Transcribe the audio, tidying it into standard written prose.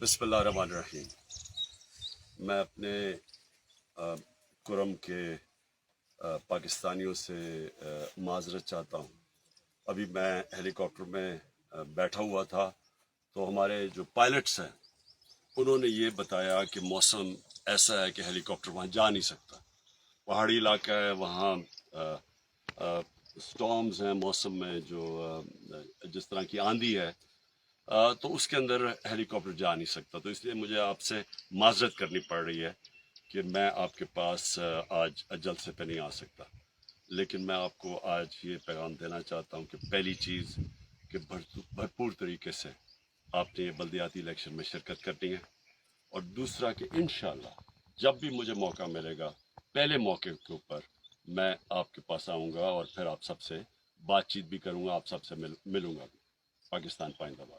बिस्मिल्लाहिर्रहमानिर्रहीम। मैं अपने कुरम के पाकिस्तानियों से माज़रत चाहता हूँ। अभी मैं हेलीकॉप्टर में बैठा हुआ था तो हमारे जो पायलट्स हैं उन्होंने ये बताया कि मौसम ऐसा है कि हेलीकॉप्टर वहाँ जा नहीं सकता। पहाड़ी इलाका है, वहाँ स्टॉर्म्स हैं, मौसम में जो जिस तरह की आंधी है, तो उसके अंदर हेलीकॉप्टर जा नहीं सकता। तो इसलिए मुझे आपसे माजरत करनी पड़ रही है कि मैं आपके पास आज जलसे पे नहीं आ सकता। लेकिन मैं आपको आज ये पैगाम देना चाहता हूँ कि पहली चीज़ कि भरपूर तरीके से आपने ये बल्दियाती इलेक्शन में शिरकत करनी है, और दूसरा कि इंशाल्लाह जब भी मुझे मौका मिलेगा पहले मौके के ऊपर मैं आपके पास आऊँगा और फिर आप सबसे बातचीत भी करूँगा, आप सबसे मिलूँगा भी। पाकिस्तान पाइंदाबाद।